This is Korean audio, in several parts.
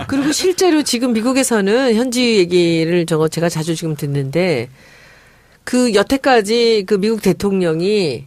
그리고 실제로 지금 미국에서는 현지 얘기를 제가 자주 지금 듣는데 그 여태까지 그 미국 대통령이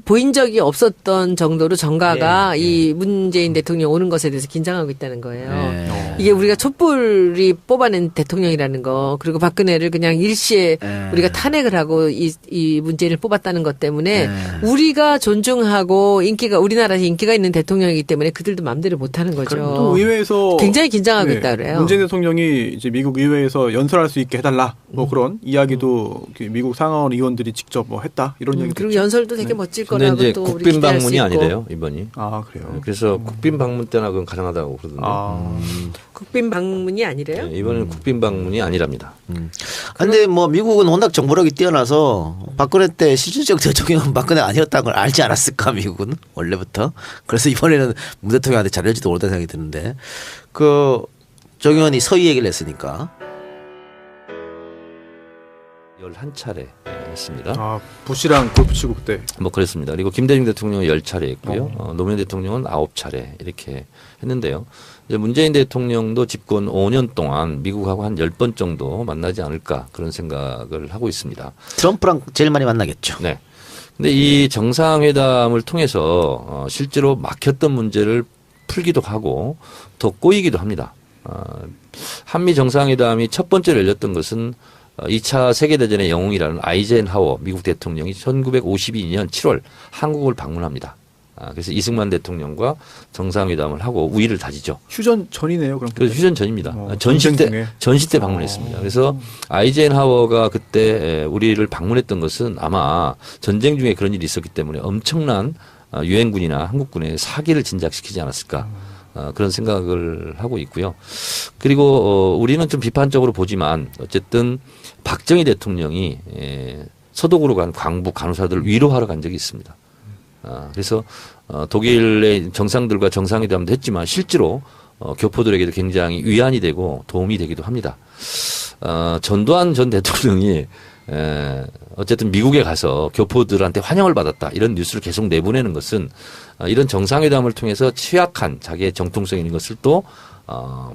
보인 적이 없었던 정도로 정가가 이 문재인 대통령 오는 것에 대해서 긴장하고 있다는 거예요. 이게 우리가 촛불이 뽑아낸 대통령이라는 거, 그리고 박근혜를 그냥 일시에 우리가 탄핵을 하고 이 문재인을 뽑았다는 것 때문에 우리가 존중하고 우리나라에서 인기가 있는 대통령이기 때문에 그들도 마음대로 못하는 거죠. 또 의회에서 굉장히 긴장하고 있다 그래요. 문재인 대통령이 이제 미국 의회에서 연설할 수 있게 해달라 뭐 그런 이야기도 미국 상하원 의원들이 직접 뭐 했다 이런 얘기도 그리고 있죠. 연설도 되게 멋질 근데 거라고 이제 또 국빈 방문이 아니래요 이번이. 아 그래요. 그래서 국빈 방문 때나 그건 가능하다고 그러던데. 국빈 방문이 아니래요? 네, 이번에는 국빈 방문이 아니랍니다. 근데 뭐 미국은 워낙 정보력이 뛰어나서 박근혜 때 실질적 대통령은 박근혜가 아니었다는 걸 알지 않았을까 미국은 원래부터. 그래서 이번에는 문 대통령한테 잘할지도 모른다는 생각이 드는데 정 의원이 서희 얘기를 했으니까 11차례 했습니다. 아 부시랑 골프 치고 그때. 뭐 그랬습니다. 그리고 김대중 대통령은 10차례 했고요. 노무현 대통령은 9차례 이렇게 했는데요. 이제 문재인 대통령도 집권 5년 동안 미국하고 한 10번 정도 만나지 않을까 그런 생각을 하고 있습니다. 트럼프랑 제일 많이 만나겠죠. 네. 근데 이 정상회담을 통해서 실제로 막혔던 문제를 풀기도 하고 더 꼬이기도 합니다. 한미 정상회담이 첫 번째로 열렸던 것은 2차 세계대전의 영웅이라는 아이젠하워 미국 대통령이 1952년 7월 한국을 방문합니다. 그래서 이승만 대통령과 정상회담을 하고 우위를 다지죠. 휴전 전이네요. 그럼. 그래서 휴전 전입니다. 전시 때 방문했습니다. 그래서 아이젠하워가 그때 우리를 방문했던 것은 아마 전쟁 중에 그런 일이 있었기 때문에 엄청난 유엔군이나 한국군의 사기를 진작시키지 않았을까. 그런 생각을 하고 있고요. 그리고 우리는 좀 비판적으로 보지만 어쨌든 박정희 대통령이 서독으로 간 광부 간호사들을 위로하러 간 적이 있습니다. 그래서 독일의 정상들과 정상회담도 했지만 실제로 교포들에게도 굉장히 위안이 되고 도움이 되기도 합니다. 전두환 전 대통령이 어쨌든 미국에 가서 교포들한테 환영을 받았다 이런 뉴스를 계속 내보내는 것은 이런 정상회담을 통해서 취약한 자기의 정통성 있는 것을 또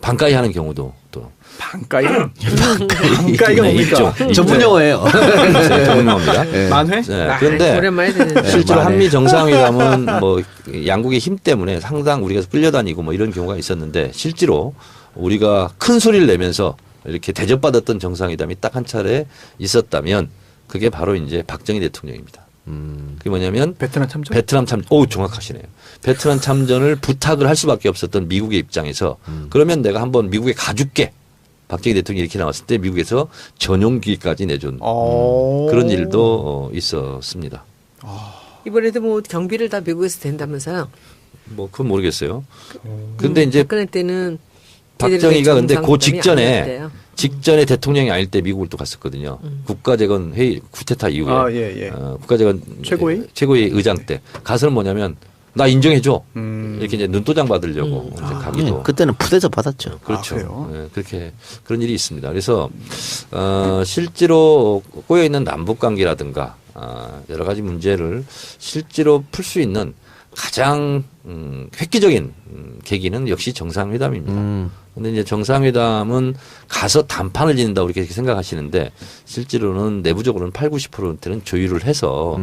반가이 하는 경우도 또 반가이? 반가이가 뭡니까? 전문 용어예요. 전문 용어입니다. 만회? 네. 그런데 오랜만에 듣는데. 실제로 한미 정상회담은 뭐 양국의 힘 때문에 상당 우리가 끌려다니고 뭐 이런 경우가 있었는데 실제로 우리가 큰 소리를 내면서 이렇게 대접받았던 정상회담이 딱 한 차례 있었다면 그게 바로 이제 박정희 대통령입니다. 그게 뭐냐면 베트남 참전. 오 정확하시네요. 베트남 참전을 부탁을 할 수밖에 없었던 미국의 입장에서 그러면 내가 한번 미국에 가줄게. 박정희 대통령이 이렇게 나왔을 때 미국에서 전용기까지 내준 그런 일도 있었습니다. 이번에도 뭐 경비를 다 미국에서 된다면서요? 뭐 그건 모르겠어요. 근데 이제 박근혜 때는 박정희가 근데 그 직전에 대통령이 아닐 때 미국을 또 갔었거든요. 국가재건 회의 쿠데타 이후에 국가재건 최고위 의장 때 가서는 뭐냐면 나 인정해줘 이렇게 이제 눈도장 받으려고 이제 가기도. 그때는 푸대접 받았죠. 그렇죠. 네, 그렇게 그런 일이 있습니다. 그래서 실제로 꼬여 있는 남북 관계라든가 여러 가지 문제를 실제로 풀 수 있는 가장 획기적인 계기는 역시 정상회담입니다. 그런데 이제 정상회담은 가서 단판을 짓는다고 이렇게 생각하시는데 실제로는 내부적으로는 80~90%는 조율을 해서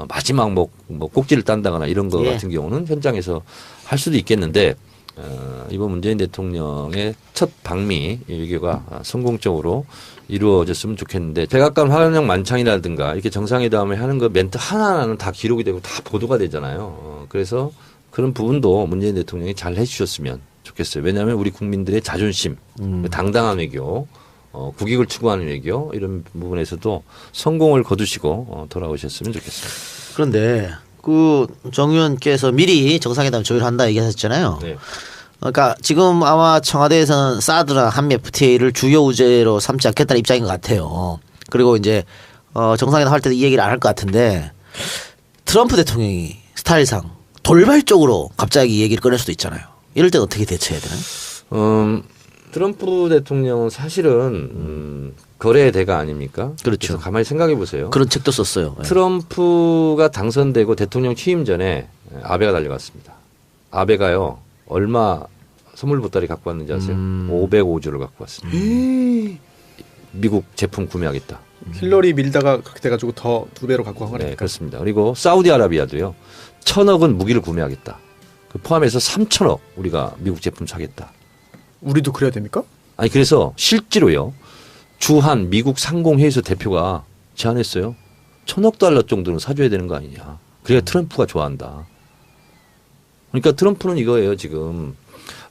마지막 뭐 꼭지를 딴다거나 이런 거 같은 경우는 현장에서 할 수도 있겠는데 이번 문재인 대통령의 첫 방미 외교가 성공적으로 이루어졌으면 좋겠는데 백악관 화력 만찬이라든가 이렇게 정상회담을 하는 거 멘트 하나하나는 다 기록이 되고 다 보도가 되잖아요. 그래서 그런 부분도 문재인 대통령이 잘 해주셨으면 좋겠어요. 왜냐하면 우리 국민들의 자존심, 당당한 외교, 국익을 추구하는 외교 이런 부분에서도 성공을 거두시고 돌아오셨으면 좋겠습니다. 그런데 그 정 의원께서 미리 정상회담 조율한다 얘기하셨잖아요. 네. 그러니까 지금 아마 청와대에서는 사드나 한미 FTA를 주요 우제로 삼지 않겠다는 입장인 것 같아요. 그리고 이제 정상회담 할 때도 이 얘기를 안 할 것 같은데 트럼프 대통령이 스타일상 돌발적으로 갑자기 이 얘기를 꺼낼 수도 있잖아요. 이럴 때는 어떻게 대처해야 되나요? 트럼프 대통령은 사실은 거래의 대가 아닙니까? 그렇죠. 가만히 생각해 보세요. 그런 책도 썼어요. 트럼프가 당선되고 대통령 취임 전에 아베가 달려갔습니다. 아베가요 얼마 선물 보따리 갖고 왔는지 아세요? 505주를 갖고 왔습니다. 미국 제품 구매하겠다. 힐러리 밀다가 그렇게 돼가지고 더 2배로 갖고 간 거니까. 네, 그렇습니다. 그리고 사우디아라비아도요. 1,000억은 무기를 구매하겠다. 그 포함해서 3,000억 우리가 미국 제품 사겠다. 우리도 그래야 됩니까? 아니 그래서 실제로요. 주한 미국 상공회의소 대표가 제안했어요. 1,000억 달러 정도는 사줘야 되는 거 아니냐. 그래야 트럼프가 좋아한다. 그러니까 트럼프는 이거예요. 지금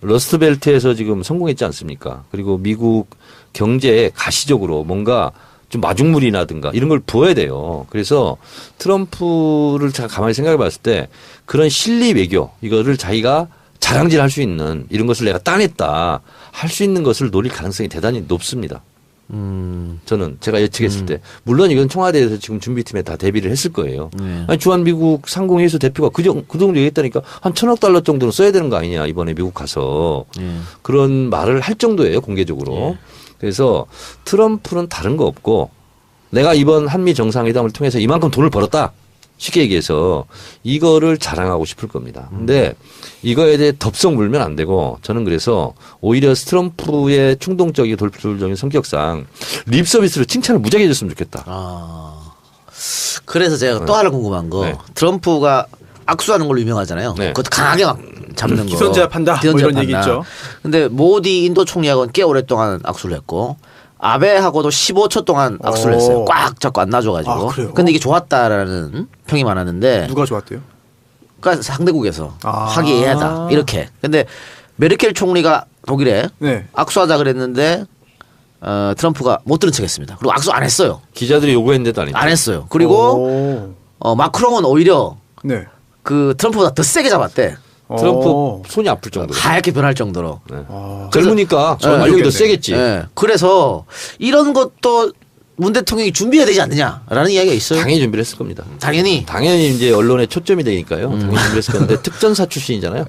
러스트벨트에서 지금 성공했지 않습니까? 그리고 미국 경제에 가시적으로 뭔가 좀 마중물이라든가 이런 걸 부어야 돼요. 그래서 트럼프를 제가 가만히 생각해 봤을 때 그런 실리 외교 이거를 자기가 자랑질할 수 있는 이런 것을 내가 따냈다 할 수 있는 것을 노릴 가능성이 대단히 높습니다. 저는 제가 예측했을 때 물론 이건 청와대에서 지금 준비팀에 다 대비를 했을 거예요. 아니, 주한 미국 상공회의소 대표가 그 정도 얘기했다니까 한 1,000억 달러 정도는 써야 되는 거 아니냐 이번에 미국 가서 그런 말을 할 정도예요 공개적으로. 그래서 트럼프는 다른 거 없고 내가 이번 한미 정상회담을 통해서 이만큼 돈을 벌었다. 쉽게 얘기해서 이거를 자랑하고 싶을 겁니다. 근데 이거에 대해 덥석 물면 안 되고 저는 그래서 오히려 트럼프의 충동적이고 돌출적인 성격상 립 서비스를 칭찬을 무지하게 해줬으면 좋겠다. 그래서 제가 또 하나 궁금한 거 트럼프가 악수하는 걸로 유명하잖아요. 그것도 강하게 막 잡는 거. 기선제압한다. 뭐 이런 얘기 있죠. 근데 모디 인도 총리하고는 꽤 오랫동안 악수를 했고 아베하고도 15초 동안 악수를 했어요. 꽉 잡고 안 놔줘가지고. 그래요? 근데 이게 좋았다라는 평이 많았는데. 누가 좋았대요? 그러니까 상대국에서 화기애애하다 이렇게. 근데 메르켈 총리가 독일에 악수하자 그랬는데 트럼프가 못 들은 척했습니다. 그리고 악수 안 했어요. 기자들이 요구했는데도 안 했죠. 안 했어요. 그리고 마크롱은 오히려 그 트럼프보다 더 세게 잡았대. 트럼프 손이 아플 정도로. 하얗게 변할 정도로. 젊으니까 알력이 더 세겠지. 그래서 이런 것도 문 대통령이 준비해야 되지 않느냐라는 이야기가 있어요. 당연히 준비를 했을 겁니다. 당연히 이제 언론의 초점이 되니까요. 당연히 준비를 했을 건데 특전사 출신이잖아요.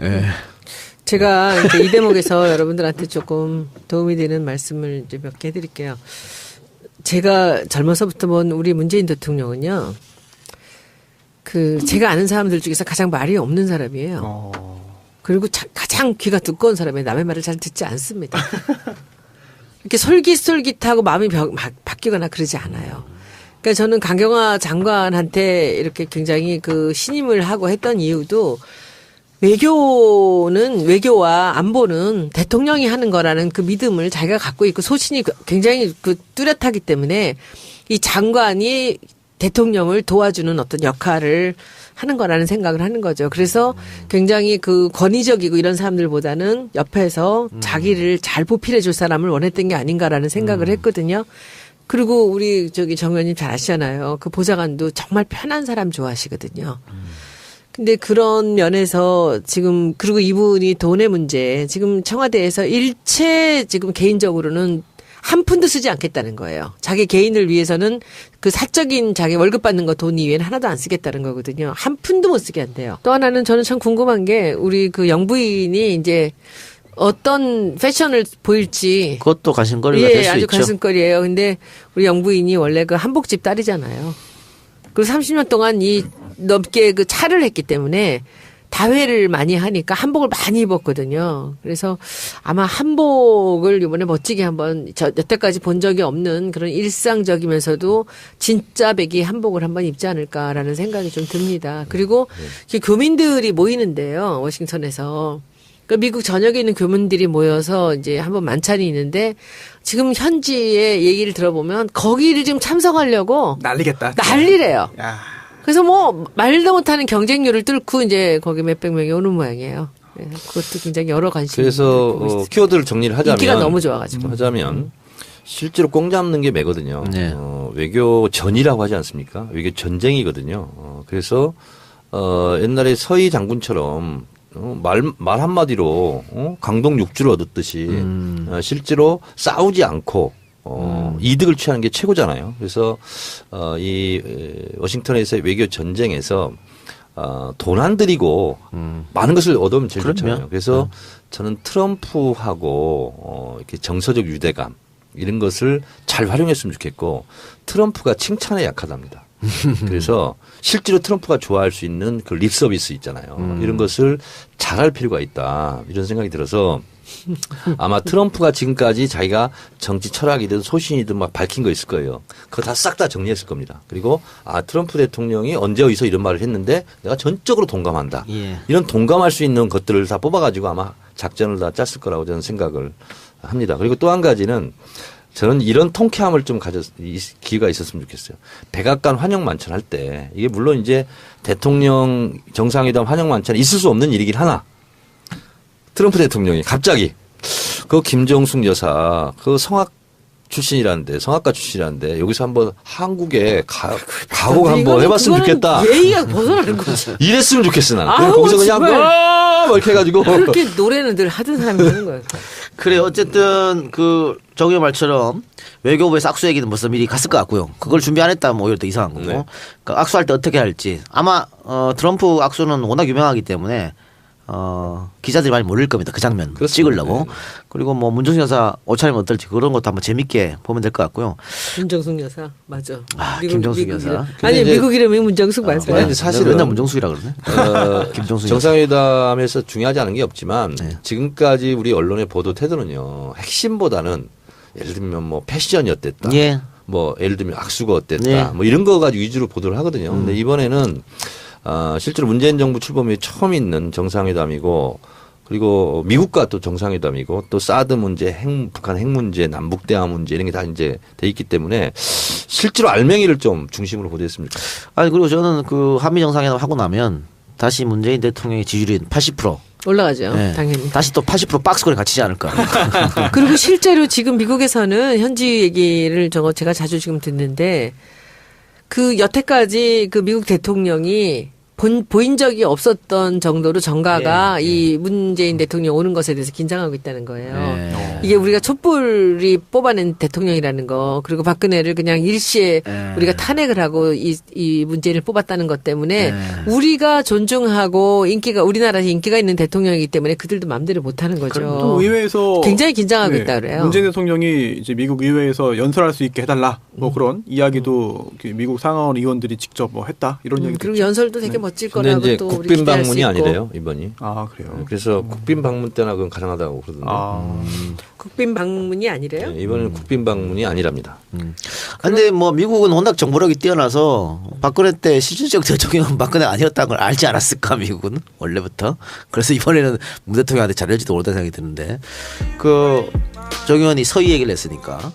제가 이제 이 대목에서 여러분들한테 조금 도움이 되는 말씀을 이제 몇 개 해드릴게요. 제가 젊어서부터 본 우리 문재인 대통령은요. 제가 아는 사람들 중에서 가장 말이 없는 사람이에요. 그리고 가장 귀가 두꺼운 사람이에요. 남의 말을 잘 듣지 않습니다. 이렇게 솔깃솔깃하고 마음이 바뀌거나 그러지 않아요. 그러니까 저는 강경화 장관한테 이렇게 굉장히 신임을 하고 했던 이유도 외교와 안보는 대통령이 하는 거라는 그 믿음을 자기가 갖고 있고 소신이 굉장히 뚜렷하기 때문에 이 장관이 대통령을 도와주는 어떤 역할을 하는 거라는 생각을 하는 거죠. 그래서 굉장히 권위적이고 이런 사람들보다는 옆에서 자기를 잘 보필해 줄 사람을 원했던 게 아닌가라는 생각을 했거든요. 그리고 우리 정 의원님 잘 아시잖아요. 그 보좌관도 정말 편한 사람 좋아하시거든요. 근데 그런 면에서 지금 그리고 이분이 돈의 문제 지금 청와대에서 일체 지금 개인적으로는 한 푼도 쓰지 않겠다는 거예요. 자기 개인을 위해서는 사적인 자기 월급 받는 거 돈 이외에는 하나도 안 쓰겠다는 거거든요. 한 푼도 못 쓰게 한대요. 또 하나는 저는 참 궁금한 게 우리 영부인이 이제 어떤 패션을 보일지 그것도 가슴거리가 될 수 있죠. 아주 가슴거리예요. 근데 우리 영부인이 원래 한복집 딸이잖아요. 그리고 30년 동안 넘게 차를 했기 때문에 다회를 많이 하니까 한복을 많이 입었거든요. 그래서 아마 한복을 이번에 멋지게 한번 여태까지 본 적이 없는 그런 일상적이면서도 진짜 배기 한복을 한번 입지 않을까라는 생각이 좀 듭니다. 그리고 교민들이 모이는데요. 워싱턴에서. 미국 전역에 있는 교민들이 모여서 이제 한번 만찬이 있는데 지금 현지의 얘기를 들어보면 거기를 지금 참석하려고 난리래요. 그래서 말도 못하는 경쟁률을 뚫고 이제 거기 몇백 명이 오는 모양이에요. 그것도 굉장히 여러 관심이. 그래서 키워드를 정리를 하자면 인기가 너무 좋아가지고 실제로 꽁 잡는 게 매거든요. 외교 전이라고 하지 않습니까? 외교 전쟁이거든요. 그래서 옛날에 서희 장군처럼 말 한마디로 강동 6주를 얻었듯이 실제로 싸우지 않고 이득을 취하는 게 최고잖아요. 그래서 이 워싱턴에서의 외교 전쟁에서 돈 안 들이고 많은 것을 얻으면 제일 좋잖아요. 그래서 저는 트럼프하고 이렇게 정서적 유대감 이런 것을 잘 활용했으면 좋겠고 트럼프가 칭찬에 약하답니다. 그래서 실제로 트럼프가 좋아할 수 있는 그 립 서비스 있잖아요. 이런 것을 잘할 필요가 있다. 이런 생각이 들어서 아마 트럼프가 지금까지 자기가 정치 철학이든 소신이든 막 밝힌 거 있을 거예요. 그거 다 싹 다 정리했을 겁니다. 그리고 트럼프 대통령이 언제 어디서 이런 말을 했는데 내가 전적으로 동감한다. 예. 이런 동감할 수 있는 것들을 다 뽑아가지고 아마 작전을 다 짰을 거라고 저는 생각을 합니다. 그리고 또 한 가지는 저는 이런 통쾌함을 좀 기회가 있었으면 좋겠어요. 백악관 환영만찬 할 때 이게 물론 이제 대통령 정상회담 환영만찬 있을 수 없는 일이긴 하나 트럼프 대통령이 갑자기 그 김정숙 여사 그 성악가 출신이라는데 여기서 한번 한국에 가고 한번 해봤으면 좋겠다. 예의가 벗어나는 거지. 이랬으면 좋겠어 나는. 아우, 거기서 그냥 정말. 막 이렇게 해가지고 그렇게 노래는 늘 하던 사람이 하는 거야. 그래 어쨌든 그 정의의 말처럼 외교부에서 악수 얘기는 벌써 미리 갔을 것 같고요. 그걸 준비 안 했다면 오히려 더 이상한 거고. 네. 그러니까 악수할 때 어떻게 할지 아마 트럼프 악수는 워낙 유명하기 때문에 기자들이 많이 모를 겁니다. 그 장면 그렇습니다. 찍으려고. 네. 그리고 뭐 문정수 여사 옷차림 어떨지 그런 것도 한번 재밌게 보면 될 것 같고요. 문정숙 여사 맞아. 김정숙 여사. 이름. 아니 이제- 미국 이름이 문정숙 맞아요. 근데 사실은 맨날 문정숙이라 그러네. 김정숙 정상회담에서 중요하지 않은 게 없지만 네. 지금까지 우리 언론의 보도 태도는요 핵심보다는 예를 들면 뭐 패션이 어땠다. 예. 뭐 예를 들면 악수가 어땠다. 네. 뭐 이런 거 가지고 위주로 보도를 하거든요. 근데 이번에는 실제로 문재인 정부 출범 이후에 처음 있는 정상회담이고 그리고 미국과 또 정상회담이고 또 사드 문제, 북한 핵 문제, 남북 대화 문제 이런 게 다 이제 돼 있기 때문에 실제로 알맹이를 좀 중심으로 보도했으면 좋겠어요. 아니 그리고 저는 그 한미 정상회담 하고 나면 다시 문재인 대통령의 지지율이 80%. 올라가죠. 네. 당연히. 다시 또 80% 박스권에 갇히지 않을까. 그리고 실제로 지금 미국에서는 현지 얘기를 제가 자주 지금 듣는데 그 여태까지 그 미국 대통령이 보인 적이 없었던 정도로 정가가 이 문재인 대통령 오는 것에 대해서 긴장하고 있다는 거예요. 네. 이게 우리가 촛불이 뽑아낸 대통령이라는 거 그리고 박근혜를 그냥 일시에 우리가 탄핵을 하고 이 문재인을 뽑았다는 것 때문에 우리가 존중하고 우리나라에서 인기가 있는 대통령이기 때문에 그들도 마음대로 못하는 또 거죠. 의회에서 굉장히 긴장하고 있다 그래요. 문재인 대통령이 이제 미국 의회에서 연설할 수 있게 해달라 뭐 그런 이야기도 그 미국 상하원 의원들이 직접 뭐 했다 이런 얘기도 그리고 있죠. 연설도 되게 멋질 근데 거라고 이제 또 우리 국빈 기대할 수 방문이 있고. 아니래요 이번이. 아 그래요. 그래서 국빈 방문 때나 그건 가능하다고 그러던데. 국빈 방문이 아니래요? 네, 이번에는 국빈 방문이 아니랍니다. 근데 뭐 미국은 워낙 정보력이 뛰어나서 박근혜 때 실질적 대통령은 박근혜가 아니었다는 걸 알지 않았을까 미국은 원래부터. 그래서 이번에는 문 대통령한테 잘할지도 모르다는 생각이 드는데 그 정 의원이 서희 얘기를 했으니까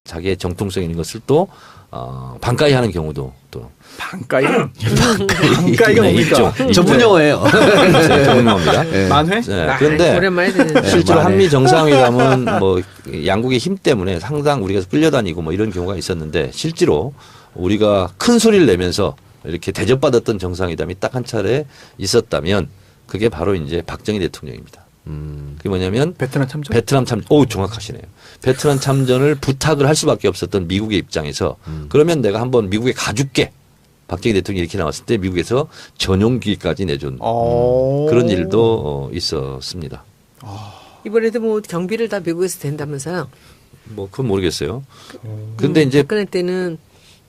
자기의 정통성 있는 것을 또 반가이 하는 경우도 또 반가이? 반가이가 네, 뭡니까? 있죠. 전문 용어예요. 전문 용어입니다. 만회? 네, 그런데 오랜만에 듣는데. 실제로 만에. 한미 정상회담은 뭐 양국의 힘 때문에 상당 우리가 끌려다니고 뭐 이런 경우가 있었는데 실제로 우리가 큰 소리를 내면서 이렇게 대접받았던 정상회담이 딱 한 차례 있었다면 그게 바로 이제 박정희 대통령입니다. 그게 뭐냐면 베트남 참전? 베트남 참전. 오, 정확하시네요. 베트남 참전을 부탁을 할 수밖에 없었던 미국의 입장에서 그러면 내가 한번 미국에 가줄게. 박정희 대통령이 이렇게 나왔을 때 미국에서 전용기까지 내준 그런 일도 있었습니다. 이번에도 뭐 경비를 다 미국에서 된다면서요? 뭐 그건 모르겠어요. 근데 이제 박근혜 때는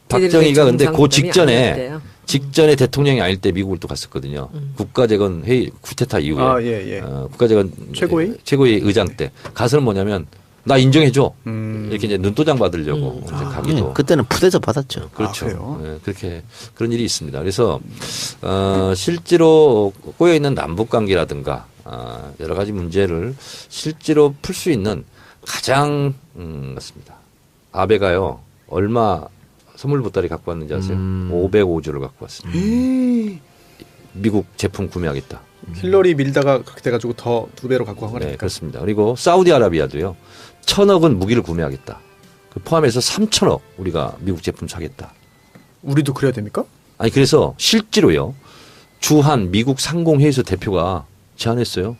박정희가 근데 그 직전에 직전에 대통령이 아닐 때 미국을 또 갔었거든요. 국가재건 회의 쿠데타 이후에 예. 국가재건 최고위 의장 때 가서는 뭐냐면 나 인정해줘 이렇게 이제 눈도장 받으려고 이제 가기도 그때는 푸대접 받았죠. 그렇죠. 그래요? 네, 그렇게 그런 일이 있습니다. 그래서 실제로 꼬여 있는 남북 관계라든가 여러 가지 문제를 실제로 풀 수 있는 가장 맞습니다. 아베가요 얼마 선물 보따리 갖고 왔는지 아세요? 505조를 갖고 왔습니다. 미국 제품 구매하겠다. 힐러리 밀다가 그렇게 돼가지고 더 2배로 갖고 간 네, 거니까. 그렇습니다. 그리고 사우디아라비아도요. 1,000억은 무기를 구매하겠다. 그 포함해서 3,000억 우리가 미국 제품 사겠다. 우리도 그래야 됩니까? 아니 그래서 실제로요. 주한 미국 상공회의소 대표가 제안했어요.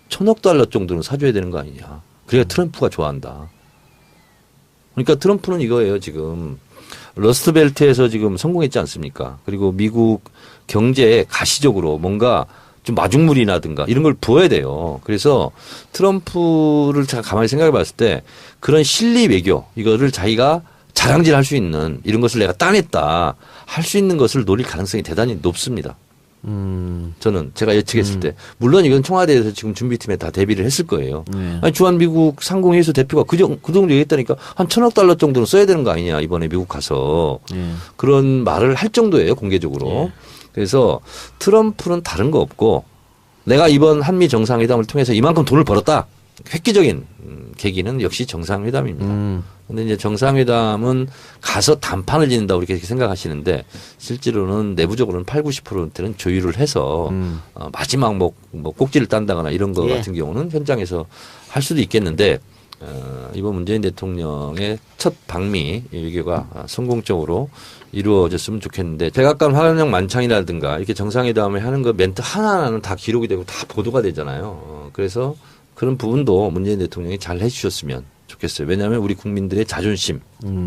1,000억 달러 정도는 사줘야 되는 거 아니냐. 그래야 트럼프가 좋아한다. 그러니까 트럼프는 이거예요. 지금 러스트벨트에서 지금 성공했지 않습니까? 그리고 미국 경제에 가시적으로 뭔가 좀 마중물이라든가 이런 걸 부어야 돼요. 그래서 트럼프를 제가 가만히 생각해 봤을 때 그런 실리 외교 이거를 자기가 자랑질할 수 있는 이런 것을 내가 따냈다 할 수 있는 것을 노릴 가능성이 대단히 높습니다. 저는 제가 예측했을 때 물론 이건 청와대에서 지금 준비팀에 다 대비를 했을 거예요. 아니, 주한 미국 상공회의소 대표가 그 정도 얘기했다니까 한 1,000억 달러 정도는 써야 되는 거 아니냐 이번에 미국 가서 그런 말을 할 정도예요 공개적으로. 그래서 트럼프는 다른 거 없고 내가 이번 한미 정상회담을 통해서 이만큼 돈을 벌었다. 획기적인 계기는 역시 정상회담입니다. 근데 이제 정상회담은 가서 단판을 짓는다고 이렇게 생각하시는데 실제로는 내부적으로는 80-90%는 조율을 해서 마지막 뭐 꼭지를 딴다거나 이런 거 같은 경우는 현장에서 할 수도 있겠는데 이번 문재인 대통령의 첫 방미 외교가 성공적으로 이루어졌으면 좋겠는데 백악관 화력 만찬이라든가 이렇게 정상회담을 하는 거 멘트 하나하나는 다 기록이 되고 다 보도가 되잖아요. 그래서 그런 부분도 문재인 대통령이 잘 해주셨으면 좋겠어요. 왜냐하면 우리 국민들의 자존심,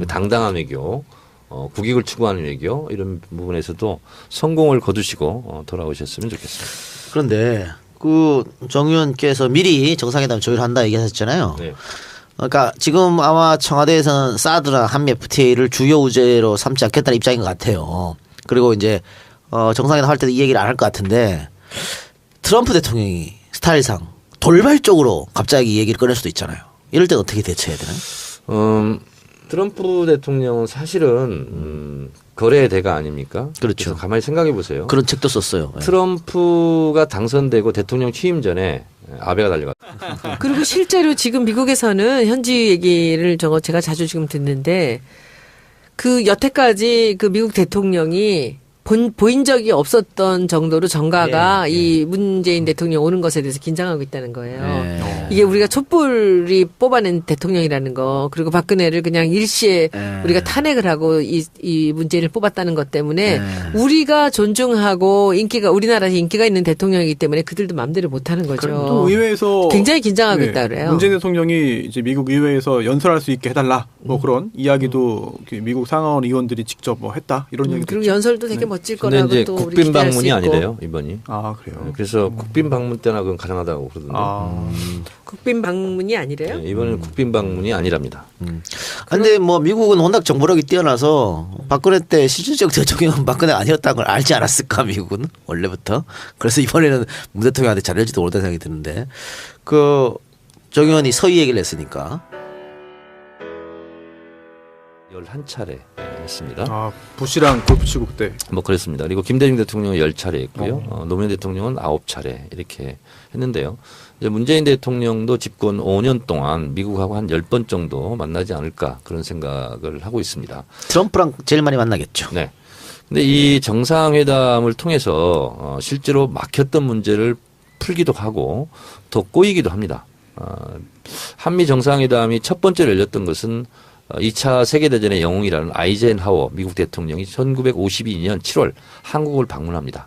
당당한 외교, 국익을 추구하는 외교 이런 부분에서도 성공을 거두시고 돌아오셨으면 좋겠습니다. 그런데 그 정 의원께서 미리 정상회담 조율한다 얘기하셨잖아요. 네. 그러니까 지금 아마 청와대에서는 사드라 한미 FTA를 주요 우제로 삼지 않겠다는 입장인 것 같아요. 그리고 이제 정상회담 할 때도 이 얘기를 안 할 것 같은데 트럼프 대통령이 스타일상 돌발적으로 갑자기 이 얘기를 꺼낼 수도 있잖아요. 이럴 땐 어떻게 대처해야 되나요? 트럼프 대통령은 사실은 거래의 대가 아닙니까? 그렇죠. 가만히 생각해 보세요. 그런 책도 썼어요. 트럼프가 당선되고 대통령 취임 전에 아베가 달려갔다. 그리고 실제로 지금 미국에서는 현지 얘기를 제가 자주 지금 듣는데 그 여태까지 그 미국 대통령이 보인 적이 없었던 정도로 정가가 이 문재인 대통령 오는 것에 대해서 긴장하고 있다는 거예요. 이게 우리가 촛불이 뽑아낸 대통령이라는 거, 그리고 박근혜를 그냥 일시에 우리가 탄핵을 하고 이 문재인을 뽑았다는 것 때문에 우리가 존중하고 우리나라에서 인기가 있는 대통령이기 때문에 그들도 마음대로 못하는 거죠. 또 의회에서 굉장히 긴장하고 있다 그래요. 문재인 대통령이 이제 미국 의회에서 연설할 수 있게 해달라 뭐 그런 이야기도 미국 상하원 의원들이 직접 뭐 했다 이런 얘기도 그리고 있죠. 연설도 되게 멋질 근데 거라고 이제 또 우리 국빈 기대할 수 방문이 있고. 아니래요 이번이. 아 그래요. 그래서 국빈 방문 때나 그건 가능하다고 그러던데. 국빈 방문이 아니래요? 네, 이번에는 국빈 방문이 아니랍니다. 근데 뭐 미국은 워낙 정보력이 뛰어나서 박근혜 때 실질적 대통령은 박근혜가 아니었다는 걸 알지 않았을까 미국은 원래부터. 그래서 이번에는 문 대통령한테 잘할지도 모른다는 생각이 드는데 그 정 의원이 서희 얘기를 했으니까 11차례 했습니다. 아 부시랑 골프 치고 그때. 뭐 그랬습니다. 그리고 김대중 대통령은 10차례 했고요. 노무현 대통령은 9차례 이렇게 했는데요. 이제 문재인 대통령도 집권 5년 동안 미국하고 한 10번 정도 만나지 않을까 그런 생각을 하고 있습니다. 트럼프랑 제일 많이 만나겠죠. 네. 근데 이 정상회담을 통해서 실제로 막혔던 문제를 풀기도 하고 더 꼬이기도 합니다. 한미 정상회담이 첫 번째로 열렸던 것은 2차 세계대전의 영웅이라는 아이젠하워 미국 대통령이 1952년 7월 한국을 방문합니다.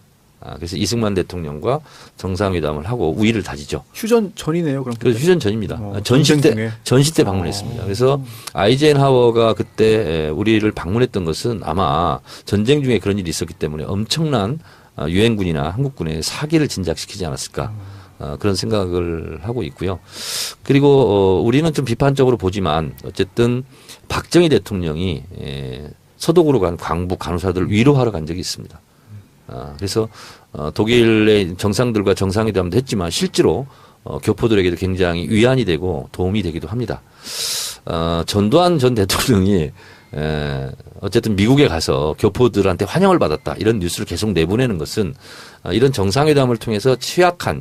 그래서 이승만 대통령과 정상회담을 하고 우위를 다지죠. 휴전 전이네요. 그럼. 그래서 휴전 전입니다. 전쟁 중에. 전시 때 방문했습니다. 그래서 아이젠하워가 그때 우리를 방문했던 것은 아마 전쟁 중에 그런 일이 있었기 때문에 엄청난 유엔군이나 한국군의 사기를 진작시키지 않았을까. 그런 생각을 하고 있고요. 그리고 우리는 좀 비판적으로 보지만 어쨌든 박정희 대통령이 서독으로 간 광부 간호사들을 위로하러 간 적이 있습니다. 그래서 독일의 정상들과 정상회담도 했지만 실제로 교포들에게도 굉장히 위안이 되고 도움이 되기도 합니다. 전두환 전 대통령이 어쨌든 미국에 가서 교포들한테 환영을 받았다 이런 뉴스를 계속 내보내는 것은 이런 정상회담을 통해서 취약한